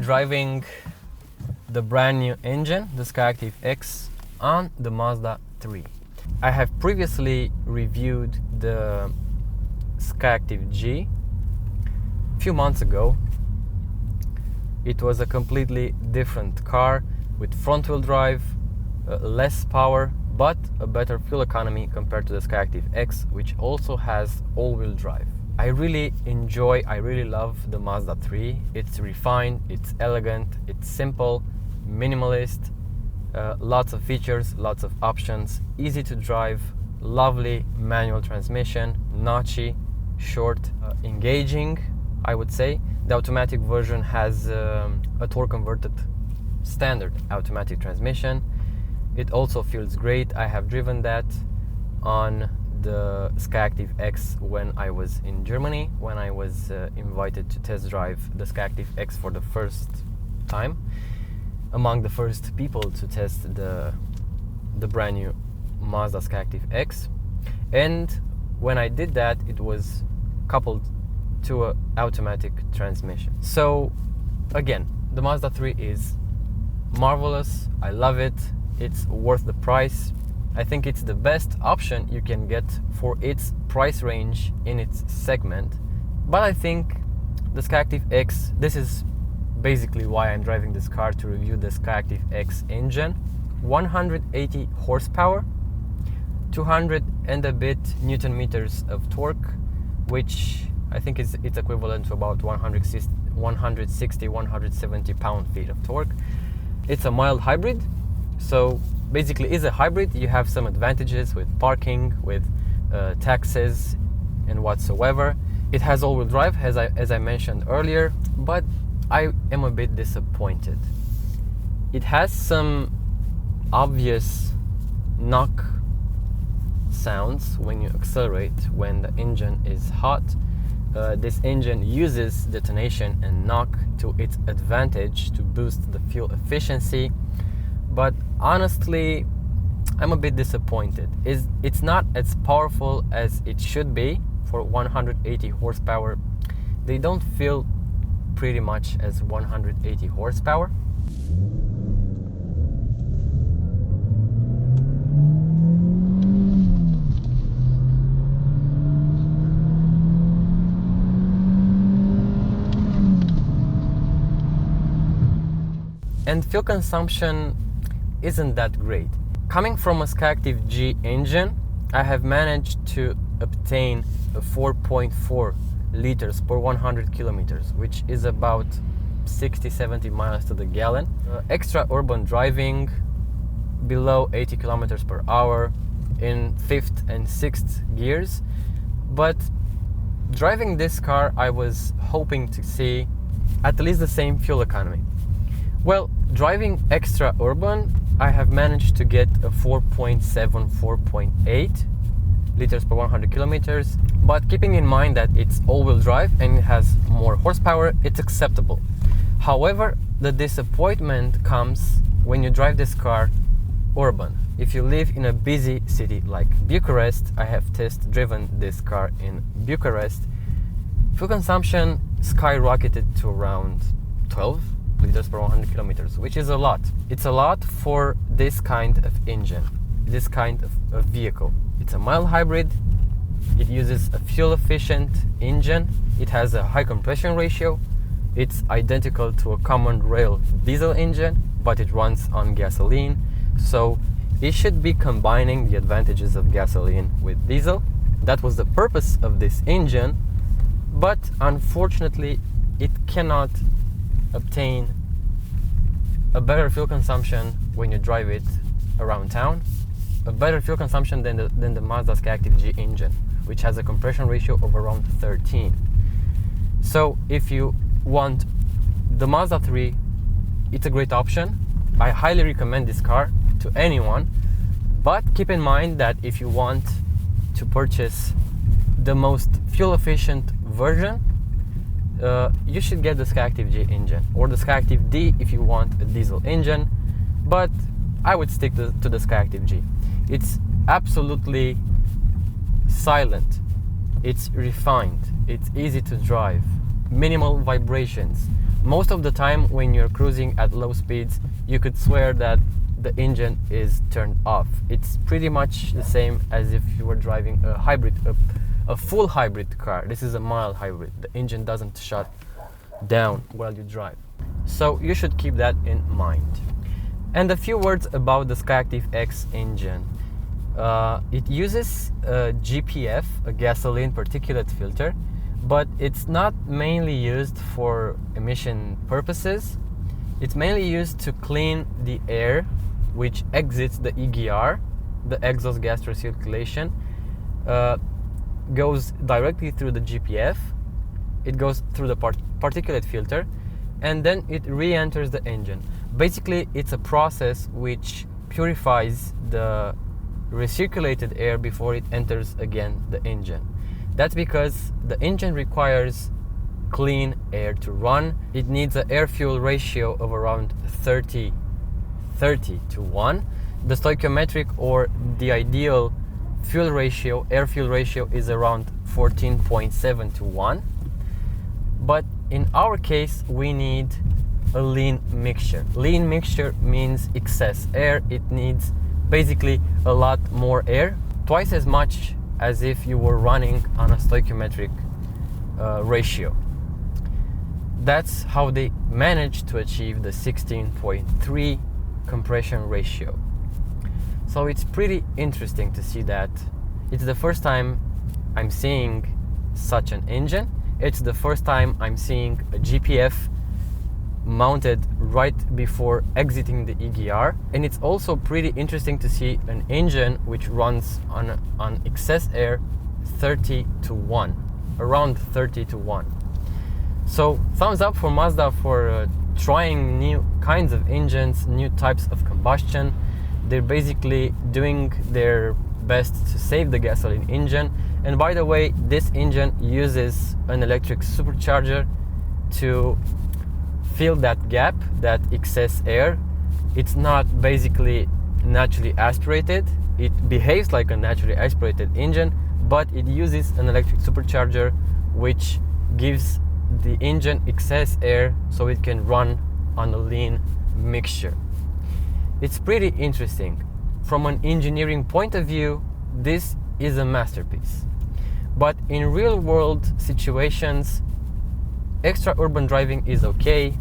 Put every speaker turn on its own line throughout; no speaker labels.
driving the brand new engine, the SkyActiv X, on the Mazda 3. I have previously reviewed the SkyActiv G a few months ago. It was a completely different car with front-wheel drive, less power, but a better fuel economy compared to the SkyActiv X, which also has all-wheel drive. I really love the Mazda 3. It's refined, it's elegant, it's simple, minimalist, lots of features, lots of options, easy to drive, lovely manual transmission, notchy, short, engaging, I would say. The automatic version has a torque converted standard automatic transmission. It also feels great. I have driven that on the SkyActiv X when I was in Germany, when I was invited to test drive the SkyActiv X for the first time, among the first people to test the brand new Mazda SkyActiv X. And when I did that, it was coupled to an automatic transmission. So again, the Mazda 3 is marvelous. I love it. It's worth the price. I think it's the best option you can get for its price range in its segment. But I think the SkyActiv X, this is basically why I'm driving this car, to review the SkyActiv X engine. 180 horsepower, 200 and a bit Newton meters of torque, which I think it's equivalent to about 160-170 pound-feet of torque. It's a mild hybrid, so basically is a hybrid. You have some advantages with parking, with taxes and whatsoever. It has all-wheel drive, as I mentioned earlier, but I am a bit disappointed. It has some obvious knock sounds when you accelerate, when the engine is hot. This engine uses detonation and knock to its advantage to boost the fuel efficiency, but honestly I'm a bit disappointed. It's not as powerful as it should be. For 180 horsepower, they don't feel pretty much as 180 horsepower. And fuel consumption isn't that great. Coming from a SkyActiv G engine, I have managed to obtain a 4.4 liters per 100 kilometers, which is about 60-70 miles to the gallon. Extra urban driving below 80 kilometers per hour in 5th and 6th gears. But driving this car, I was hoping to see at least the same fuel economy. Well, driving extra urban, I have managed to get a 4.8 liters per 100 kilometers, but keeping in mind that it's all-wheel drive and it has more horsepower, it's acceptable. However, the disappointment comes when you drive this car urban. If you live in a busy city like Bucharest, I have test driven this car in Bucharest, fuel consumption skyrocketed to around 12 liters per 100 kilometers, which is a lot. It's a lot for this kind of engine, this kind of vehicle. It's a mild hybrid, it uses a fuel-efficient engine, it has a high compression ratio, it's identical to a common rail diesel engine, but it runs on gasoline, so it should be combining the advantages of gasoline with diesel. That was the purpose of this engine, but unfortunately it cannot obtain a better fuel consumption when you drive it around town, a better fuel consumption than the Mazda SkyActiv G engine, which has a compression ratio of around 13. So if you want the Mazda 3, it's a great option. I highly recommend this car to anyone, but keep in mind that if you want to purchase the most fuel efficient version, you should get the SkyActiv G engine or the SkyActiv D if you want a diesel engine, but I would stick to the SkyActiv G. It's absolutely silent, it's refined, it's easy to drive, minimal vibrations, Most of the time when you're cruising at low speeds, you could swear that the engine is turned off. It's pretty much the same as if you were driving a hybrid, a full hybrid car. This is a mild hybrid. The engine doesn't shut down while you drive. So you should keep that in mind. And a few words about the SkyActiv X engine. It uses GPF, a gasoline particulate filter, but it's not mainly used for emission purposes. It's mainly used to clean the air which exits the EGR, the exhaust gas recirculation, goes directly through the GPF, it goes through the particulate filter, and then it re-enters the engine. Basically, it's a process which purifies the recirculated air before it enters again the engine. That's because the engine requires clean air to run. It needs an air-fuel ratio of around 30 to 1. The stoichiometric, or the ideal fuel ratio, air-fuel ratio, is around 14.7 to 1. But in our case, we need a lean mixture. Lean mixture means excess air. It needs basically a lot more air, twice as much as if you were running on a stoichiometric ratio. That's how they managed to achieve the 16.3 compression ratio. So it's pretty interesting to see that. It's the first time I'm seeing such an engine. It's the first time I'm seeing a GPF mounted right before exiting the EGR, and it's also pretty interesting to see an engine which runs on excess air 30 to 1, around 30 to 1. So thumbs up for Mazda for trying new kinds of engines, new types of combustion. They're basically doing their best to save the gasoline engine. And by the way, this engine uses an electric supercharger to fill that gap, that excess air. It's not basically naturally aspirated. It behaves like a naturally aspirated engine, but it uses an electric supercharger which gives the engine excess air so it can run on a lean mixture. It's pretty interesting. From an engineering point of view, this is a masterpiece. But in real world situations, extra urban driving is okay,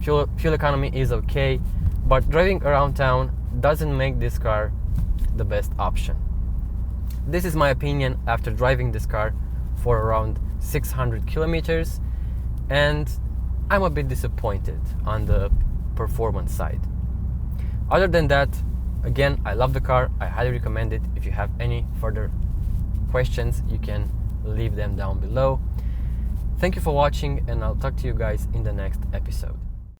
fuel economy is okay, but driving around town doesn't make this car the best option. This is my opinion after driving this car for around 600 kilometers, and I'm a bit disappointed on the performance side. Other than that, again, I love the car. I highly recommend it. If you have any further questions, you can leave them down below. Thank you for watching, and I'll talk to you guys in the next episode.